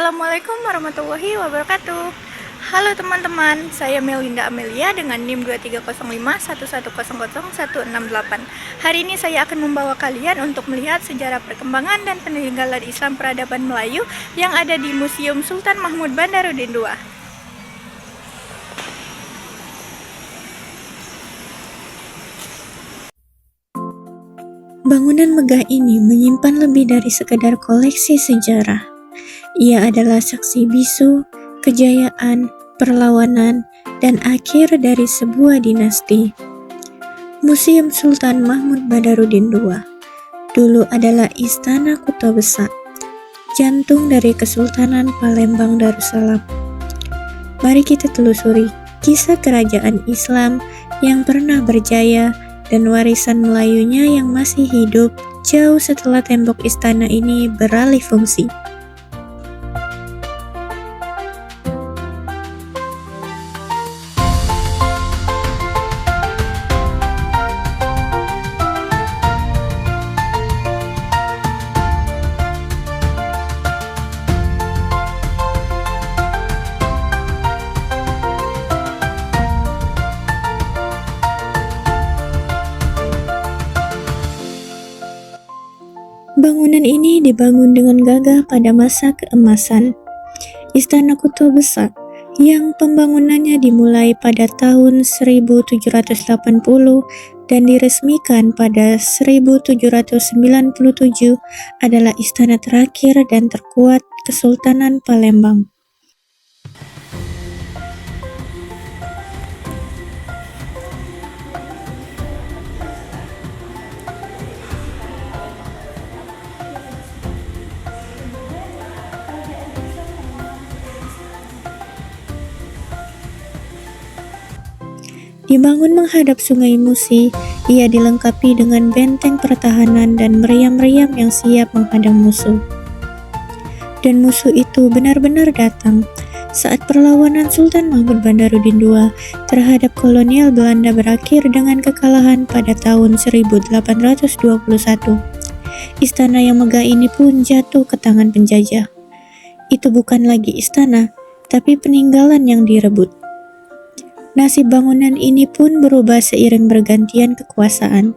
Assalamualaikum warahmatullahi wabarakatuh. Halo teman-teman, saya Melinda Amelia dengan NIM 230511000168. Hari ini saya akan membawa kalian untuk melihat sejarah perkembangan dan peninggalan Islam peradaban Melayu yang ada di Museum Sultan Mahmud Bandarudin II. Bangunan megah ini menyimpan lebih dari sekedar koleksi sejarah. Ia adalah saksi bisu, kejayaan, perlawanan, dan akhir dari sebuah dinasti. Museum Sultan Mahmud Bandarudin II dulu adalah Istana Kuto Besak, jantung dari Kesultanan Palembang Darussalam. Mari kita telusuri kisah kerajaan Islam yang pernah berjaya dan warisan Melayunya yang masih hidup jauh setelah tembok istana ini beralih fungsi. Bangunan ini dibangun dengan gagah pada masa keemasan Istana Kuto Besak yang pembangunannya dimulai pada tahun 1780 dan diresmikan pada 1797 adalah istana terakhir dan terkuat Kesultanan Palembang. Dibangun menghadap Sungai Musi, ia dilengkapi dengan benteng pertahanan dan meriam-meriam yang siap menghadang musuh. Dan musuh itu benar-benar datang saat perlawanan Sultan Mahmud Bandarudin II terhadap kolonial Belanda berakhir dengan kekalahan pada tahun 1821. Istana yang megah ini pun jatuh ke tangan penjajah. Itu bukan lagi istana, tapi peninggalan yang direbut. Nasib bangunan ini pun berubah seiring bergantian kekuasaan.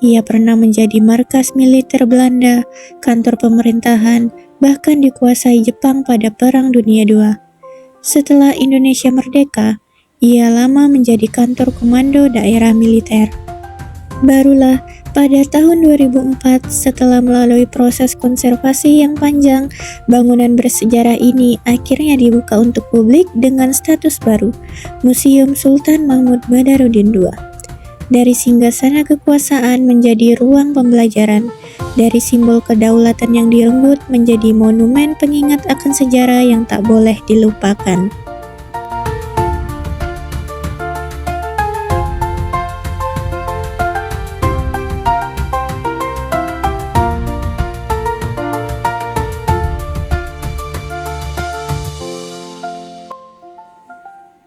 Ia pernah menjadi markas militer Belanda, kantor pemerintahan, bahkan dikuasai Jepang pada Perang Dunia II. Setelah Indonesia merdeka, ia lama menjadi kantor komando daerah militer. Barulah pada tahun 2004, setelah melalui proses konservasi yang panjang, bangunan bersejarah ini akhirnya dibuka untuk publik dengan status baru, Museum Sultan Mahmud Bandarudin II. Dari singgasana kekuasaan menjadi ruang pembelajaran, dari simbol kedaulatan yang direnggut menjadi monumen pengingat akan sejarah yang tak boleh dilupakan.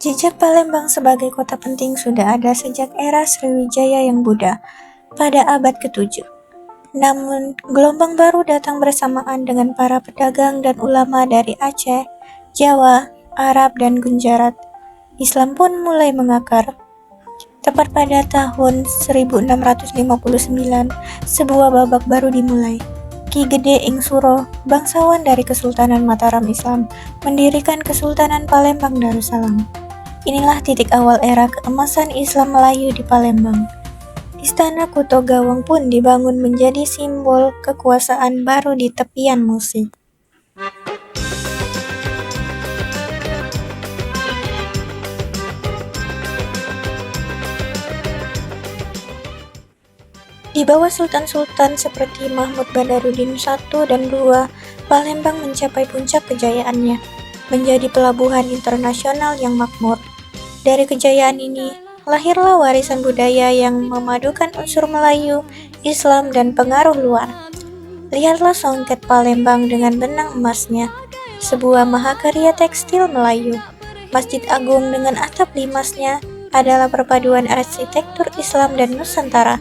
Jejak Palembang sebagai kota penting sudah ada sejak era Sriwijaya yang Buddha pada abad ke-7. Namun, gelombang baru datang bersamaan dengan para pedagang dan ulama dari Aceh, Jawa, Arab, dan Gujarat. Islam pun mulai mengakar. Tepat pada tahun 1659, sebuah babak baru dimulai. Ki Gede Ing Suro, bangsawan dari Kesultanan Mataram Islam, mendirikan Kesultanan Palembang Darussalam. Inilah titik awal era keemasan Islam Melayu di Palembang. Istana Kuto Gawang pun dibangun menjadi simbol kekuasaan baru di tepian Musi. Di bawah sultan-sultan seperti Mahmud Bandarudin I dan II, Palembang mencapai puncak kejayaannya, menjadi pelabuhan internasional yang makmur. Dari kejayaan ini, lahirlah warisan budaya yang memadukan unsur Melayu, Islam, dan pengaruh luar. Lihatlah songket Palembang dengan benang emasnya, sebuah mahakarya tekstil Melayu. Masjid Agung dengan atap limasnya adalah perpaduan arsitektur Islam dan Nusantara.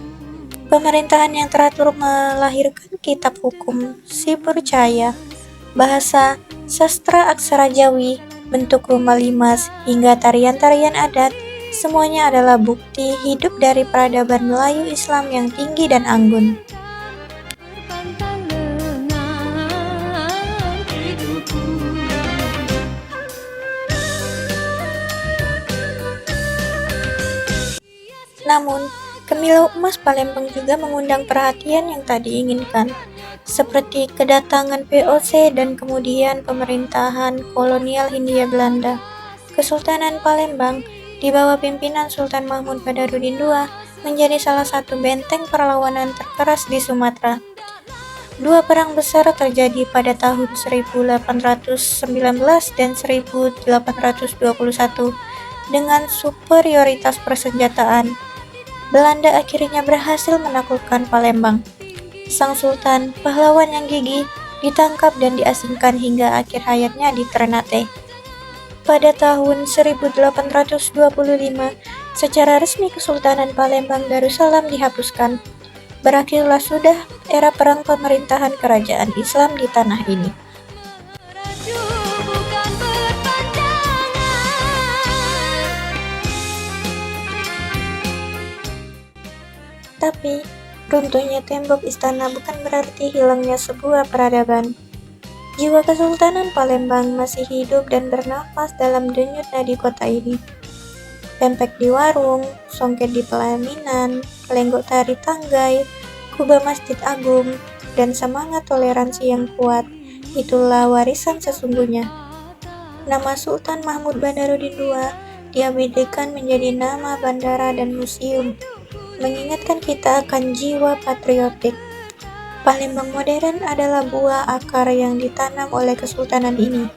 Pemerintahan yang teratur melahirkan kitab hukum, si percaya, bahasa, sastra aksara Jawi, bentuk rumah limas, hingga tarian-tarian adat, semuanya adalah bukti hidup dari peradaban Melayu Islam yang tinggi dan anggun. Namun, Kemilau Emas Palembang juga mengundang perhatian yang tak diinginkan, seperti kedatangan VOC dan kemudian pemerintahan kolonial Hindia Belanda. Kesultanan Palembang di bawah pimpinan Sultan Mahmud Badarudin II menjadi salah satu benteng perlawanan terkeras di Sumatera. Dua perang besar terjadi pada tahun 1819 dan 1821 dengan superioritas persenjataan. Belanda akhirnya berhasil menaklukkan Palembang. Sang Sultan, pahlawan yang gigih, ditangkap dan diasingkan hingga akhir hayatnya di Ternate. Pada tahun 1825, secara resmi Kesultanan Palembang Darussalam dihapuskan. Berakhirlah sudah era perang pemerintahan kerajaan Islam di tanah ini. Tapi, runtuhnya tembok istana bukan berarti hilangnya sebuah peradaban. Jiwa Kesultanan Palembang masih hidup dan bernafas dalam denyut nadi kota ini. Pempek di warung, songket di pelaminan, lenggok tari tanggai, kubah Masjid Agung, dan semangat toleransi yang kuat, itulah warisan sesungguhnya. Nama Sultan Mahmud Badarudin II diabadikan menjadi nama bandara dan museum, mengingatkan kita akan jiwa patriotik. Palembang modern adalah buah akar yang ditanam oleh kesultanan ini.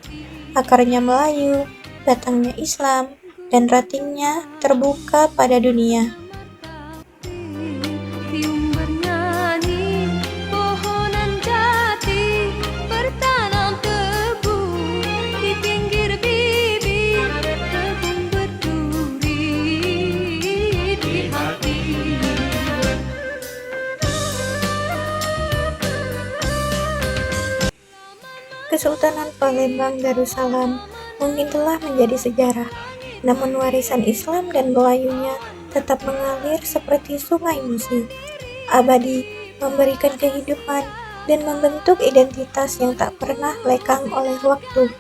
Akarnya Melayu, batangnya Islam, dan rantingnya terbuka pada dunia. Kesultanan Palembang Darussalam mungkin telah menjadi sejarah, namun warisan Islam dan Melayunya tetap mengalir seperti sungai Musi, abadi, memberikan kehidupan dan membentuk identitas yang tak pernah lekang oleh waktu.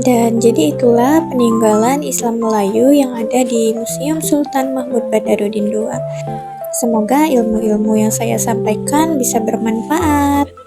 Dan jadi itulah peninggalan Islam Melayu yang ada di Museum Sultan Mahmud Badarudin II. Semoga ilmu-ilmu yang saya sampaikan bisa bermanfaat.